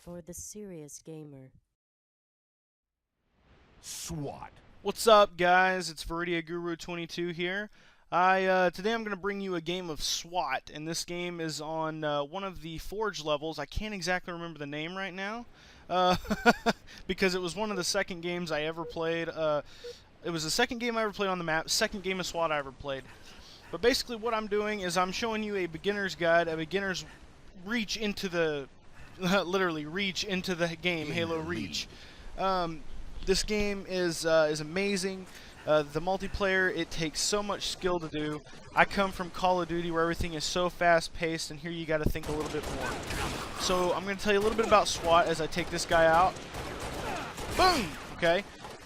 for the serious gamer. SWAT. What's up, guys? It's Viridia Guru 22 here. Today I'm going to bring you a game of SWAT, and this game is on one of the Forge levels. I can't exactly remember the name right now, because it was one of the second games I ever played. It was the second game I ever played on the map, second game of SWAT I ever played. But basically what I'm doing is I'm showing you a beginner's guide, a beginner's reach into the, literally reach into the game, Halo Reach. This game is amazing. The multiplayer, it takes so much skill to do. I come from Call of Duty where everything is so fast-paced, and here you got to think a little bit more. So I'm going to tell you a little bit about SWAT as I take this guy out. Boom! Okay.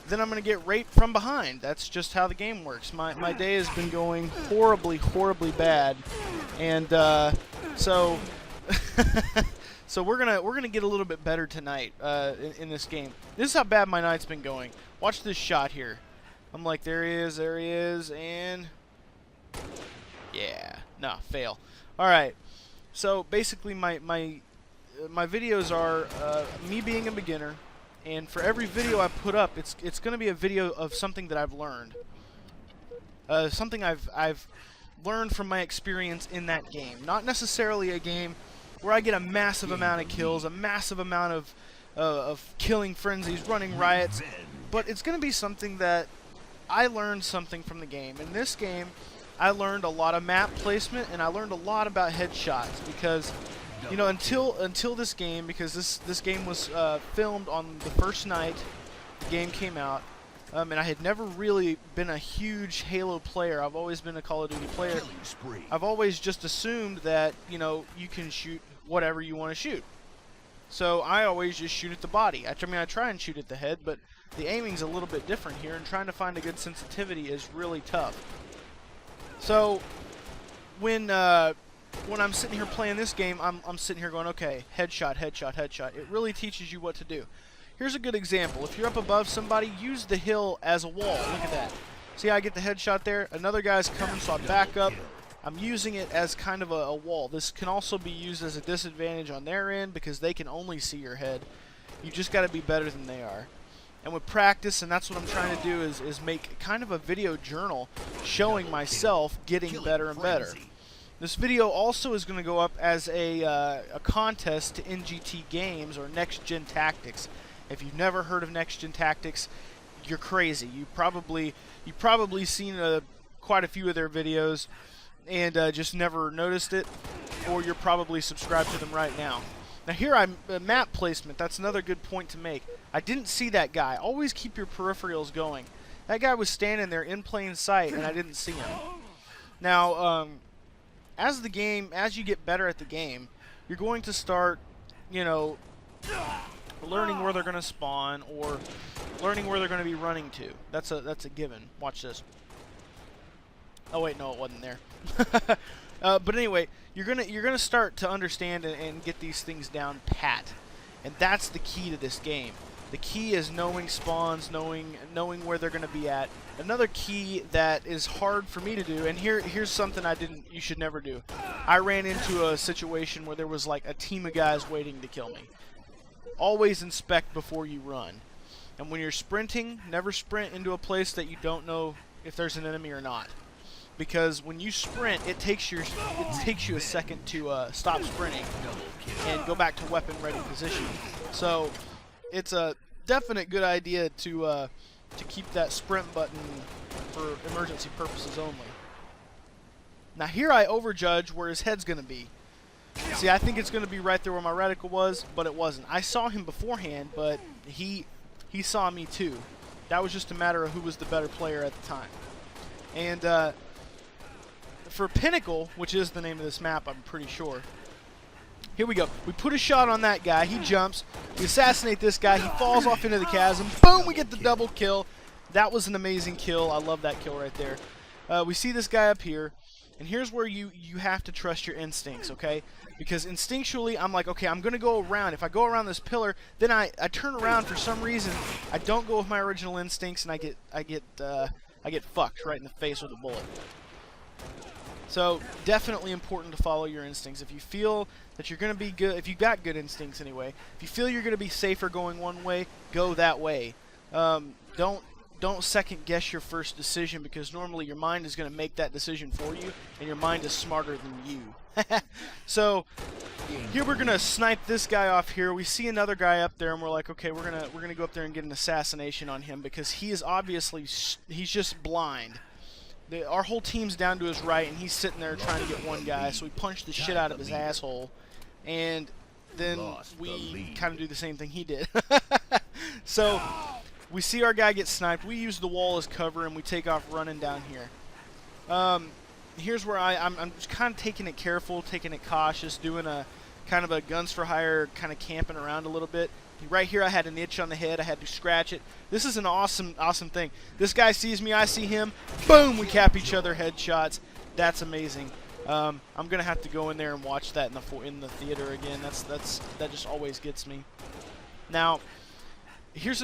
Then I'm going to get raped from behind. That's just how the game works. My day has been going horribly, horribly bad, and so so we're gonna get a little bit better tonight in this game. This is how bad my night's been going. Watch this shot here. I'm like, there he is, and yeah, no, fail. All right. So basically, my videos are me being a beginner. And for every video I put up, it's going to be a video of something that I've learned, something I've learned from my experience in that game. Not necessarily a game where I get a massive amount of kills, a massive amount of killing frenzies, running riots, but it's going to be something that I learned something from the game. In this game, I learned a lot of map placement, and I learned a lot about headshots because, you know, until this game, because this game was filmed on the first night the game came out, and I had never really been a huge Halo player. I've always been a Call of Duty player. I've always just assumed that, you know, you can shoot whatever you want to shoot. So I always just shoot at the body. I mean, I try and shoot at the head, but the aiming's a little bit different here, and trying to find a good sensitivity is really tough. So when I'm sitting here playing this game, I'm sitting here going, okay, headshot, headshot, headshot. It really teaches you what to do. Here's a good example. If you're up above somebody, use the hill as a wall. Look at that. See how I get the headshot there? Another guy's coming, so I back up. I'm using it as kind of a wall. This can also be used as a disadvantage on their end because they can only see your head. You just got to be better than they are. And with practice, and that's what I'm trying to do, is make kind of a video journal showing myself getting better and better. This video also is going to go up as a contest to NGT Games, or NextGenTactics. If you've never heard of NextGenTactics, you're crazy. You've probably seen quite a few of their videos and just never noticed it, or you're probably subscribed to them right now. Now here map placement, that's another good point to make. I didn't see that guy. Always keep your peripherals going. That guy was standing there in plain sight, and I didn't see him. Now, as you get better at the game, you're going to start, you know, learning where they're going to spawn, or learning where they're going to be running to. That's a given. Watch this. Oh wait, no, it wasn't there. But anyway, you're gonna start to understand and get these things down pat, and that's the key to this game. The key is knowing spawns, knowing where they're gonna be at. Another key that is hard for me to do, and here's something you should never do. I ran into a situation where there was like a team of guys waiting to kill me. Always inspect before you run, and when you're sprinting, never sprint into a place that you don't know if there's an enemy or not. Because when you sprint, it takes you a second to stop sprinting and go back to weapon ready position. So it's a definite good idea to keep that sprint button for emergency purposes only. Now here I overjudge where his head's going to be. See, I think it's going to be right there where my reticle was, but it wasn't. I saw him beforehand, but he saw me too. That was just a matter of who was the better player at the time. And for Pinnacle, which is the name of this map, I'm pretty sure. Here we go. We put a shot on that guy. He jumps. We assassinate this guy. He falls off into the chasm. Boom! We get the double kill. That was an amazing kill. I love that kill right there. We see this guy up here. And here's where you have to trust your instincts, okay? Because instinctually, I'm like, okay, I'm going to go around. If I go around this pillar, then I turn around for some reason. I don't go with my original instincts, and I get fucked right in the face with a bullet. So definitely important to follow your instincts. If you feel that you're going to be good, if you got good instincts anyway, if you feel you're going to be safer going one way, go that way. Don't second guess your first decision, because normally your mind is going to make that decision for you, and your mind is smarter than you. So here we're gonna snipe this guy off here. We see another guy up there, and we're like, okay, we're gonna go up there and get an assassination on him, because he is obviously he's just blind. Our whole team's down to his right, and he's sitting there trying to get one guy. So we punch the shit out of his asshole, and then we kind of do the same thing he did. So we see our guy get sniped. We use the wall as cover, and we take off running down here. Here's where I'm just kind of taking it careful, taking it cautious, doing a kind of a guns for hire, kind of camping around a little bit. Right here I had an itch on the head. I had to scratch it. This is an awesome thing. This guy sees me, I see him. Boom! We cap each other headshots. That's amazing. I'm gonna have to go in there and watch that in the theater again. That just always gets me. Now, here's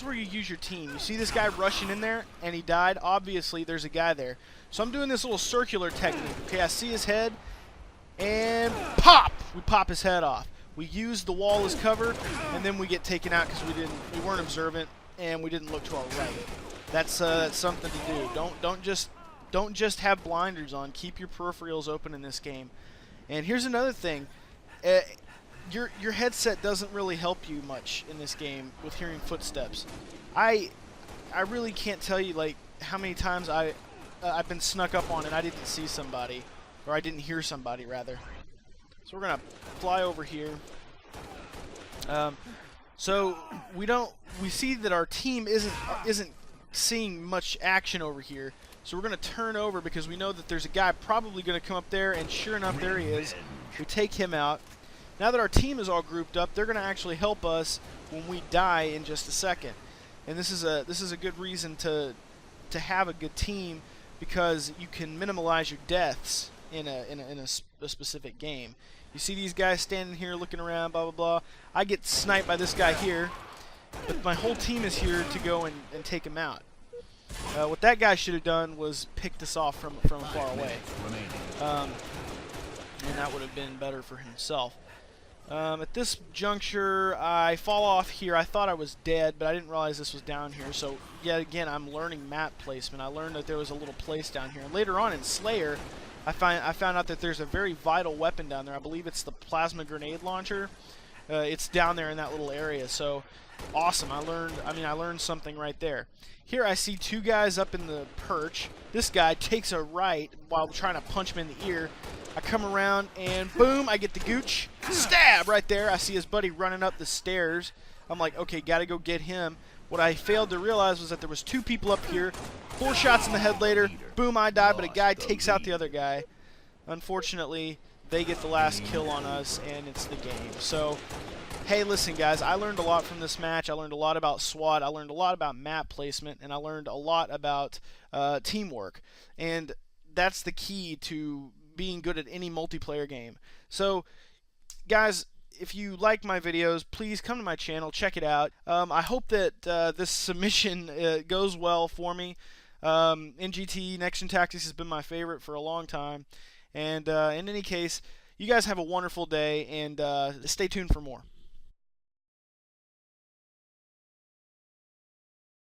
where you use your team. You see this guy rushing in there, and he died. Obviously, there's a guy there. So I'm doing this little circular technique. Okay, I see his head, and pop! We pop his head off. We use the wall as cover, and then we get taken out because we weren't observant and we didn't look to our right. That's something to do. Don't just have blinders on. Keep your peripherals open in this game. And here's another thing. Your headset doesn't really help you much in this game with hearing footsteps. I really can't tell you like how many times I've been snuck up on and I didn't see somebody, or I didn't hear somebody rather. So we're gonna fly over here. So we see that our team isn't seeing much action over here. So we're gonna turn over because we know that there's a guy probably gonna come up there, and sure enough, there he is. We take him out. Now that our team is all grouped up, they're gonna actually help us when we die in just a second. And this is a good reason to have a good team, because you can minimize your deaths in a specific game. You see these guys standing here looking around, blah blah blah. I get sniped by this guy here, but my whole team is here to go and take him out. What that guy should have done was picked us off from far away, and that would have been better for himself. At this juncture, I fall off here. I thought I was dead, but I didn't realize this was down here. So, yet again, I'm learning map placement. I learned that there was a little place down here. And later on in Slayer, I found out that there's a very vital weapon down there. I believe it's the plasma grenade launcher. It's down there in that little area. So, awesome. I learned something right there. Here I see two guys up in the perch. This guy takes a right while trying to punch him in the ear. I come around and boom, I get the gooch. Stab right there. I see his buddy running up the stairs. I'm like, okay, gotta go get him. What I failed to realize was that there was two people up here. 4 shots in the head later, boom, I die, but a guy takes out the other guy. Unfortunately, they get the last kill on us, and it's the game. So, hey, listen, guys, I learned a lot from this match. I learned a lot about SWAT. I learned a lot about map placement, and I learned a lot about teamwork. And that's the key to being good at any multiplayer game. So, guys, if you like my videos, please come to my channel, check it out. I hope that this submission goes well for me. NGT, NextGenTactics has been my favorite for a long time. And in any case, you guys have a wonderful day, and stay tuned for more.